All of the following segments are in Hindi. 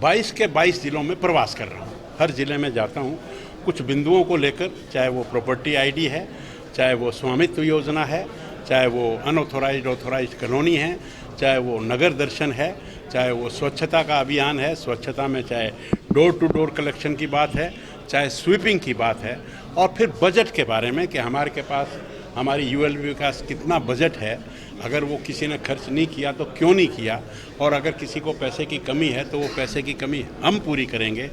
22 के 22 ज़िलों में प्रवास कर रहा हूँ। हर ज़िले में जाता हूँ कुछ बिंदुओं को लेकर, चाहे वो प्रॉपर्टी आईडी है, चाहे वो स्वामित्व योजना है, चाहे वो अनऑथोराइज्ड ऑथोराइज्ड कॉलोनी है, चाहे वो नगर दर्शन है, चाहे वो स्वच्छता का अभियान है, स्वच्छता में चाहे डोर टू डोर कलेक्शन की बात है, चाहे स्वीपिंग की बात है, और फिर बजट के बारे में कि हमारे के पास हमारी यूएलबी का कितना बजट है, अगर वो किसी ने खर्च नहीं किया तो क्यों नहीं किया, और अगर किसी को पैसे की कमी है तो वो पैसे की कमी हम पूरी करेंगे।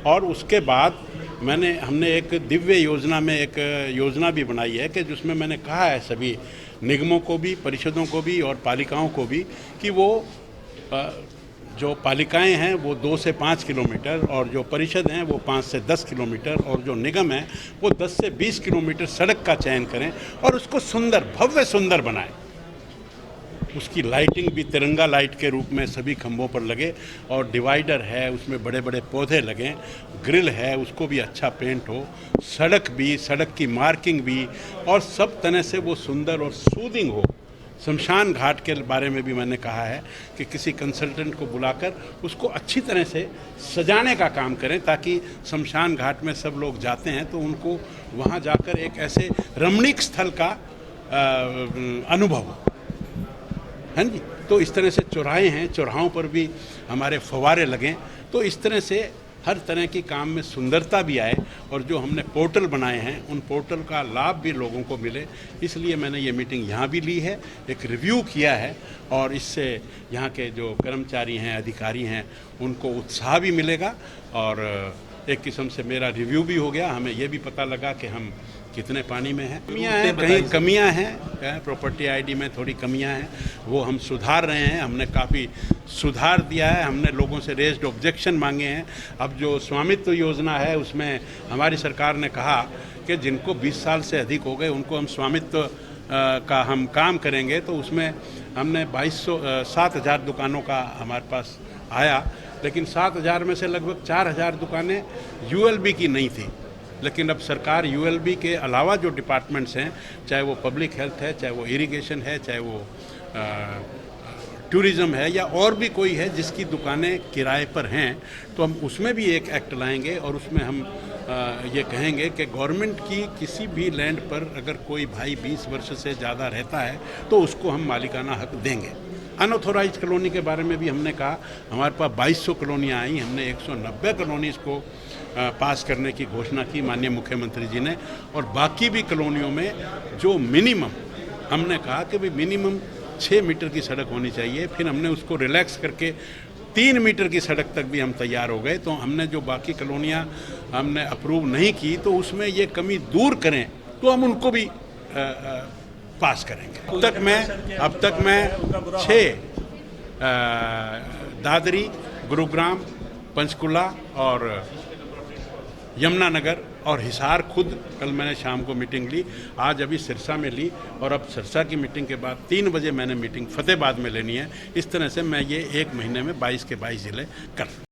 और उसके बाद हमने एक दिव्य योजना में एक योजना भी बनाई है कि जिसमें मैंने कहा है सभी निगमों को भी, परिषदों को भी और पालिकाओं को भी कि वो जो पालिकाएं हैं वो 2 से 5 किलोमीटर, और जो परिषद हैं वो 5 से 10 किलोमीटर, और जो निगम है वो 10 से 20 किलोमीटर सड़क का चयन करें और उसको सुंदर, भव्य सुंदर बनाएं। उसकी लाइटिंग भी तिरंगा लाइट के रूप में सभी खंभों पर लगे, और डिवाइडर है उसमें बड़े बड़े पौधे लगें, ग्रिल है उसको भी अच्छा पेंट हो, सड़क भी, सड़क की मार्किंग भी, और सब तरह से वो सुंदर और सूदिंग हो। शमशान घाट के बारे में भी मैंने कहा है कि किसी कंसल्टेंट को बुलाकर उसको अच्छी तरह से सजाने का काम करें, ताकि शमशान घाट में सब लोग जाते हैं तो उनको वहाँ जाकर एक ऐसे रमणीक स्थल का अनुभव हो, हैं जी। तो इस तरह से चौराहे हैं, चौराहों पर भी हमारे फव्वारे लगें, तो इस तरह से हर तरह की काम में सुंदरता भी आए, और जो हमने पोर्टल बनाए हैं उन पोर्टल का लाभ भी लोगों को मिले। इसलिए मैंने ये मीटिंग यहाँ भी ली है, एक रिव्यू किया है, और इससे यहाँ के जो कर्मचारी हैं, अधिकारी हैं, उनको उत्साह भी मिलेगा, और एक किस्म से मेरा रिव्यू भी हो गया। हमें ये भी पता लगा कि हम कितने पानी में हैं, कमियाँ हैं, कहीं कमियाँ हैं, प्रॉपर्टी आईडी में थोड़ी कमियाँ हैं, वो हम सुधार रहे हैं। हमने काफ़ी सुधार दिया है, हमने लोगों से रेज्ड ऑब्जेक्शन मांगे हैं। अब जो स्वामित्व योजना है उसमें हमारी सरकार ने कहा कि जिनको 20 साल से अधिक हो गए उनको हम स्वामित्व का हम काम करेंगे, तो उसमें हमने 7,000 दुकानों का हमारे पास आया, लेकिन 7,000 में से लगभग 4,000 दुकानें यूएलबी की नहीं थी। लेकिन अब सरकार यूएलबी के अलावा जो डिपार्टमेंट्स हैं, चाहे वो पब्लिक हेल्थ है, चाहे वो इरिगेशन है, चाहे वो टूरिज़्म है, या और भी कोई है जिसकी दुकानें किराए पर हैं, तो हम उसमें भी एक एक्ट लाएंगे, और उसमें हम ये कहेंगे कि गवर्नमेंट की किसी भी लैंड पर अगर कोई भाई 20 वर्ष से ज़्यादा रहता है तो उसको हम मालिकाना हक देंगे। अनऑथोराइज्ड कॉलोनी के बारे में भी हमने कहा, हमारे पास 2200 कॉलोनियाँ आई, हमने 190 कॉलोनीज़ को पास करने की घोषणा की माननीय मुख्यमंत्री जी ने, और बाकी भी कॉलोनियों में जो मिनिमम हमने कहा कि भाई मिनिमम 6 मीटर की सड़क होनी चाहिए, फिर हमने उसको रिलैक्स करके 3 मीटर की सड़क तक भी हम तैयार हो गए। तो हमने जो बाकी कॉलोनियाँ हमने अप्रूव नहीं की तो उसमें ये कमी दूर करें तो हम उनको भी पास करेंगे। अब तक मैं 6 दादरी, गुरुग्राम, पंचकुला और यमुनानगर और हिसार खुद कल मैंने शाम को मीटिंग ली, आज अभी सिरसा में ली, और अब सिरसा की मीटिंग के बाद 3 बजे मैंने मीटिंग फतेहाबाद में लेनी है। इस तरह से मैं ये 1 महीने में 22 के 22 ज़िले कर